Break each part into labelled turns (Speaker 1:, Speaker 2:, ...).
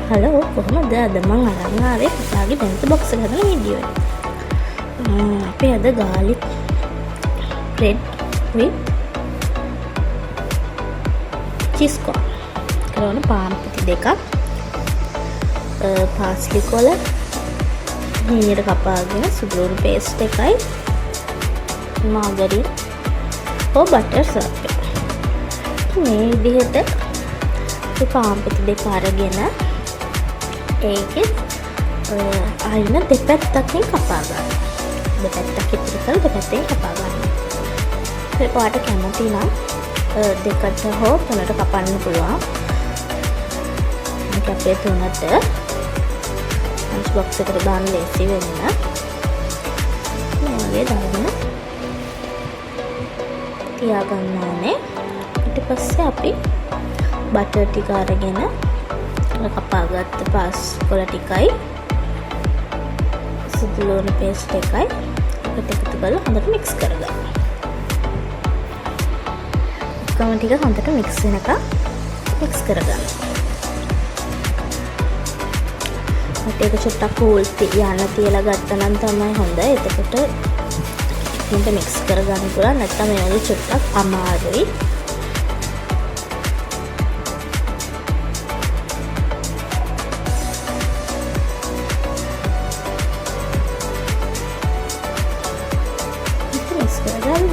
Speaker 1: Hello කොහොමද? අද මං අරන් ආවේ පුතාගේ බෙන්ත බොක්ස් එක හදන වීඩියෝ එක. අපි අද garlic bread with cheese corn කරන පාන් පිටි දෙකක්, පාස්ලි කොළ හීනට කපාගෙන සුදුලුණු පේස්ට් එකයි, මාගරින් හෝ බටර් සර්ප් එක. මේ විදිහට පාන් පිටි දෙක අරගෙන ඒකේ අයින දෙපැත්තකින් කපා ගන්න. දෙපැත්තක් ඉතුරු කරලා දෙපැත්තෙන් කපා ගන්න. ඒක පාට කැමති නම් දෙකට හෝ තුනට කපන්න පුළුවන්. මේක අපේ තුනට ලන්ච් බොක්ස් එකට දාන්න ලේසි වෙන්න. මේ වගේ දාගෙන තියාගන්න ඕනේ. ඊට පස්සේ අපි බටර් ටික අරගෙන කපාගත්ත පාස් කොළ ටිකයි සුදුලුණු පේස්ට් එකයි එකට එකතු කරලා හොඳට මික්ස් කරගන්න. ඔක්කොම ටික හොඳට මික්ස් වෙනකම් මික්ස් කරගන්න. ඒක චුට්ටක් කූල් තියන්න තියලා ගත්තා නම් තමයි හොඳ. එතකොට හොඳට මික්ස් කරගන්න පුළුවන්. නැත්නම් මේ වගේ චුට්ටක් අමාරුයි.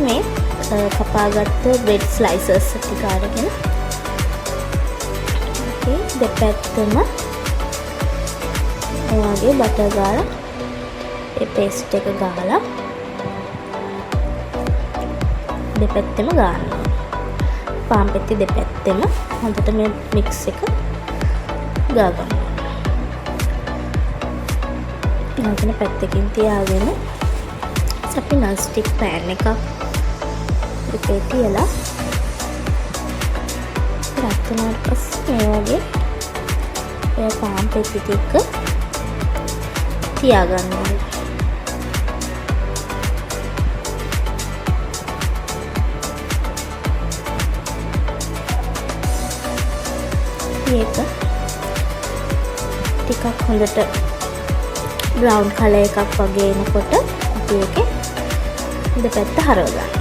Speaker 1: මේ කපාගත්ත බ්‍රෙඩ් ස්ලයිසස් ටික අරගෙන දෙපැත්තම ඔයගේ බටර් ගාලා ඒ පේස්ට් එක ගාලා දෙපැත්තම ගන්නවා. පාන් පෙති දෙපැත්තම හොඳට මේ මික්ස් එක ගා ගන්නවා. ඊළඟට පැත්තකින් තියාගෙන අපි non stick pan එකක් එකේ තියලා රත් වුණාට පස්සේ මේ වගේ ඒ පාන් පෙති ටික තියාගන්න ඕනේ. මේක ටිකක් හොඳට බ්‍රවුන් කලර් එකක් වගේ එනකොට අපි ඒකේ දෙපැත්ත හරව ගන්න.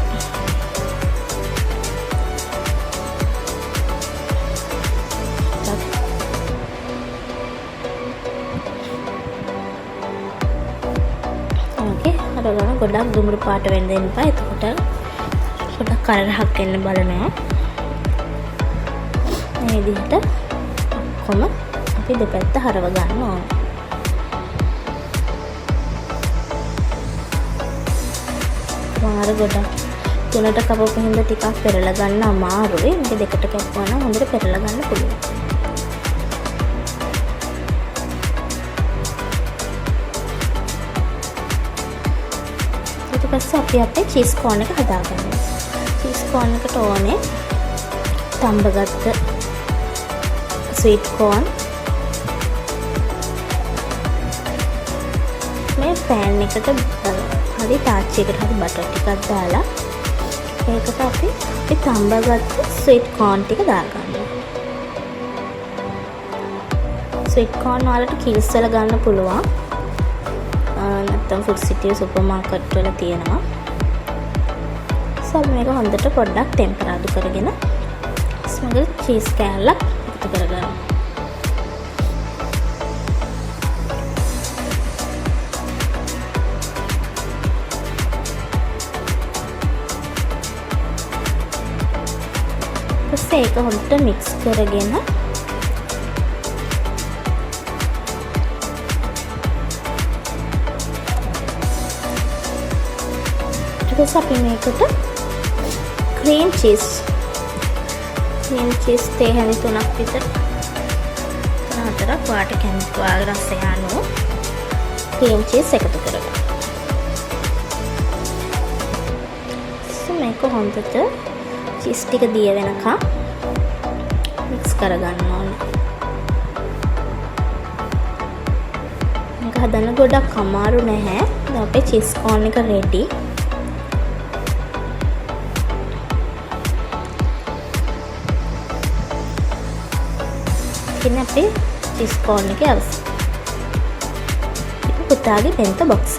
Speaker 1: හරවගන්න ගොඩක් දුඹුරු පාට වෙන්න දෙන්න එපා. එතකොට ගොඩක් කරහක් එන්න බලනවා. මේ විදිහට ඔක්කොම අපි දෙපැත්ත හරව ගන්න ඕනේ. මාර ගොඩක් තුනට කපපු හින්දා ටිකක් පෙරලා ගන්න අමාරුයි. මේක දෙකට කැපුවා නම් හොඳට පෙරලා ගන්න පුළුවන්. ඊට පස්සේ අපි අපේ චීස් කෝන් එක හදාගන්නවා. චීස් කෝන් එකට ඕනේ තඹගත්ත ස්වීට් කෝන්. මේ පෑන් එකට හරි තාච්චියකට හරි බටර් ටිකක් දාලා ඒකට අපි තඹගත්ත ස්වීට් කෝන් ටික දාගන්නවා. ස්වීට් කෝන් වලට කිල්ස් වල ගන්න පුළුවන්. නැත්නම් ෆුඩ් සිටි සුපර් මාකට් වල තියෙනවා. සබ් මේක හොඳට පොඩ්ඩක් ටෙම්පරාදු කරගෙන ස්මගල් චීස් කෑල්ලක් එකතු කරගන්න. ඒක හොඳට මික්ස් කරගෙන ඊට පස්සේ අපි මේකට ක්‍රීම් චීස් තේ හැඳි 3ක් විතර 4ක් වාට කැමති වාගේ රසය අනුව ක්‍රීම් චීස් එකතු කරගන්න. මේක හොඳට චීස් ටික දිය වෙනකම් මික්ස් කරගන්න ඕනේ. මේක හදන්න ගොඩක් අමාරු නැහැ. දැන් අපේ චීස් කෝන් එක රෙඩි. ඉතින් අපි චීස් කෝන් එකේ අවශ්‍ය. පුතාගේ බෙන්තෝ බොක්ස්.